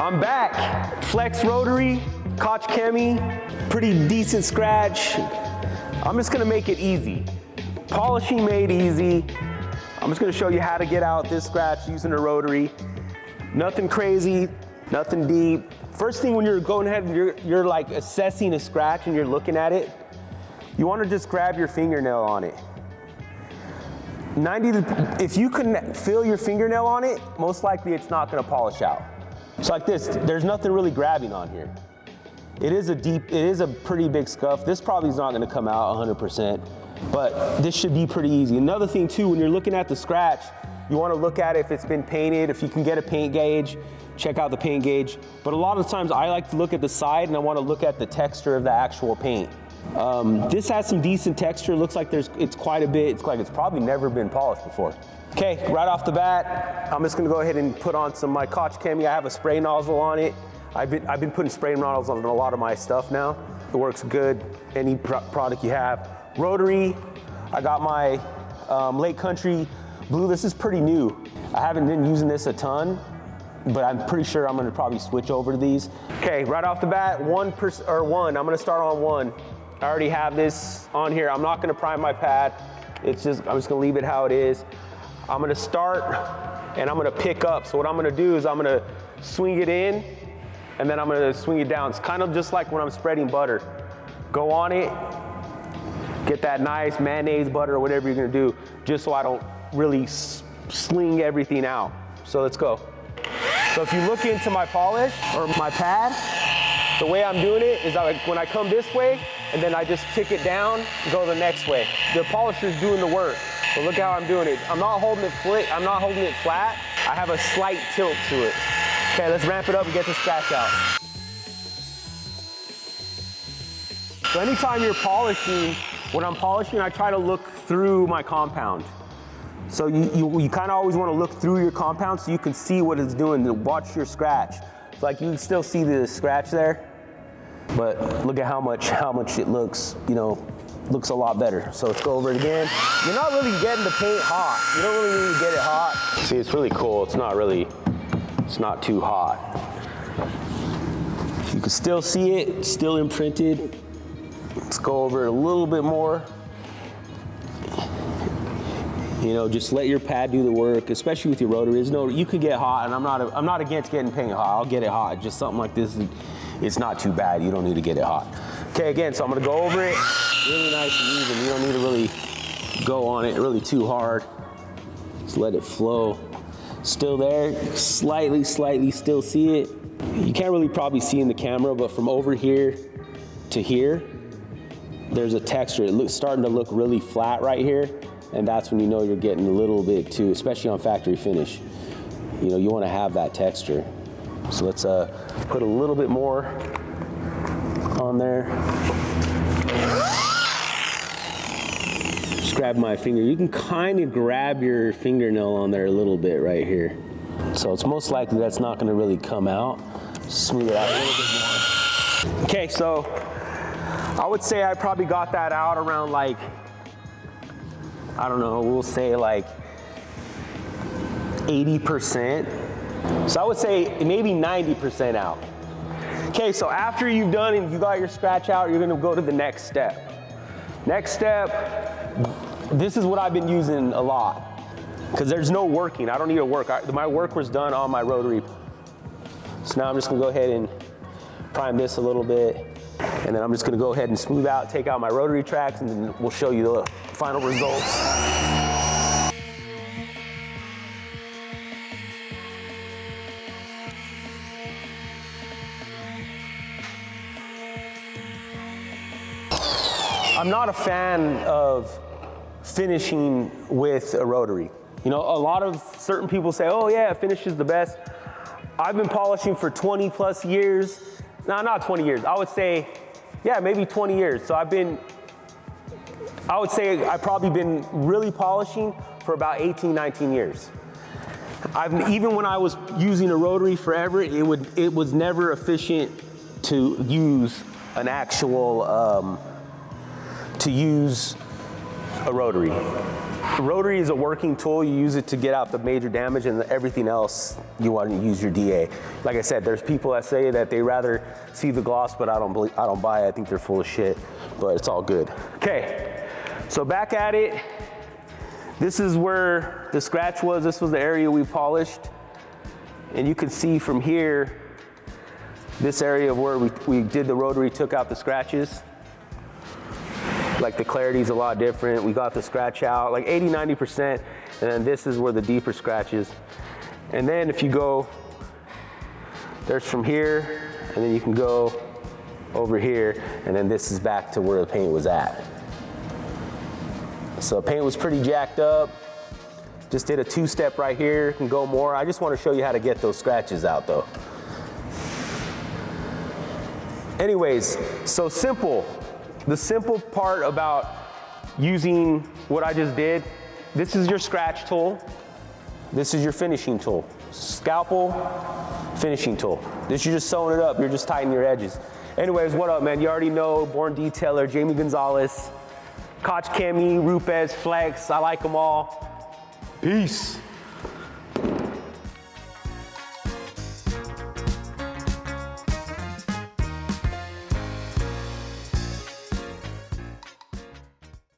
I'm back. Flex rotary, Koch Chemi, pretty decent scratch. I'm just gonna make it easy. Polishing made easy. I'm just gonna show you how to get out this scratch using a rotary. Nothing crazy, nothing deep. First thing when you're going ahead and you're like assessing a scratch and you're looking at it, you wanna just grab your fingernail on it. If you can feel your fingernail on it, most likely it's not gonna polish out. So like this, there's nothing really grabbing on here. It is a pretty big scuff. This probably is not gonna come out 100%, but this should be pretty easy. Another thing too, when you're looking at the scratch, you wanna look at if it's been painted. If you can get a paint gauge, check out the paint gauge. But a lot of times I like to look at the side and I wanna look at the texture of the actual paint. This has some decent texture. Looks like it's quite a bit. It's like it's probably never been polished before. Okay, right off the bat, I'm just gonna go ahead and put on some my Koch Chemi. I have a spray nozzle on it. I've been putting spray nozzles on a lot of my stuff now. It works good, any product you have. Rotary, I got my Lake Country Blue. This is pretty new. I haven't been using this a ton, but I'm pretty sure I'm gonna probably switch over to these. Okay, right off the bat, one. I'm gonna start on 1. I already have this on here. I'm not gonna prime my pad. I'm just gonna leave it how it is. I'm gonna start and I'm gonna pick up. So what I'm gonna do is I'm gonna swing it in and then I'm gonna swing it down. It's kind of just like when I'm spreading butter. Go on it, get that nice mayonnaise butter or whatever you're gonna do, just so I don't really sling everything out. So let's go. So if you look into my polish or my pad, the way I'm doing it is when I come this way, and then I just tick it down and go the next way. The polisher's doing the work. But look how I'm doing it. I'm not holding it flat. I have a slight tilt to it. Okay, let's ramp it up and get the scratch out. So anytime you're polishing, when I'm polishing, I try to look through my compound. So you kind of always want to look through your compound so you can see what it's doing to watch your scratch. It's like you can still see the scratch there, but look at how much it looks, looks a lot better. So let's go over it again. You're not really getting the paint hot. You don't really need to get it hot. See, it's really cool. It's not too hot. You can still see it, it's still imprinted. Let's go over it a little bit more. Just let your pad do the work, especially with your rotary. You could get hot, and I'm not against getting paint hot. I'll get it hot. Just something like this, it's not too bad. You don't need to get it hot. Okay, again, so I'm gonna go over it really nice and even. You don't need to really go on it really too hard. Just let it flow. Still there, slightly still see it. You can't really probably see in the camera, but from over here to here, there's a texture. It's starting to look really flat right here. And that's when you know you're getting a little bit too, especially on factory finish. You want to have that texture. So let's put a little bit more on there. Just grab my finger. You can kind of grab your fingernail on there a little bit right here. So it's most likely that's not going to really come out. Smooth it out a little bit more. Okay, so I would say I probably got that out around like, I don't know, we'll say like 80%. So I would say maybe 90% out. Okay, so after you've done and you got your scratch out, you're gonna go to the next step. Next step, this is what I've been using a lot because there's no working. I don't need to work. My work was done on my rotary. So now I'm just gonna go ahead and prime this a little bit. And then I'm just gonna go ahead and smooth out, take out my rotary tracks, and then we'll show you the final results. I'm not a fan of finishing with a rotary. A lot of certain people say, oh yeah, finish is the best. I've been polishing for 20 plus years. No, not 20 years. I would say, yeah, maybe 20 years. So I would say I've probably been really polishing for about 18, 19 years. Even when I was using a rotary forever, it was never efficient to use an actual, to use a rotary. Rotary is a working tool. You use it to get out the major damage, and everything else you want to use your DA. Like I said, there's people that say that they rather see the gloss, but I don't buy it. I think they're full of shit, but it's all good. Okay, so back at it. This is where the scratch was. This was the area we polished. And you can see from here, this area of where we did the rotary, took out the scratches. Like the clarity is a lot different. We got the scratch out, like 80, 90%. And then this is where the deeper scratches. And then if you go, there's from here, and then you can go over here, and then this is back to where the paint was at. So paint was pretty jacked up. Just did a two-step right here, can go more. I just want to show you how to get those scratches out though. Anyways, so simple. The simple part about using what I just did, this is your scratch tool. This is your finishing tool. Scalpel, finishing tool. This, you're just sewing it up. You're just tightening your edges. Anyways, what up, man? You already know, Born Detailer, Jamie Gonzalez, Koch Chemi, Rupes, Flex. I like them all. Peace.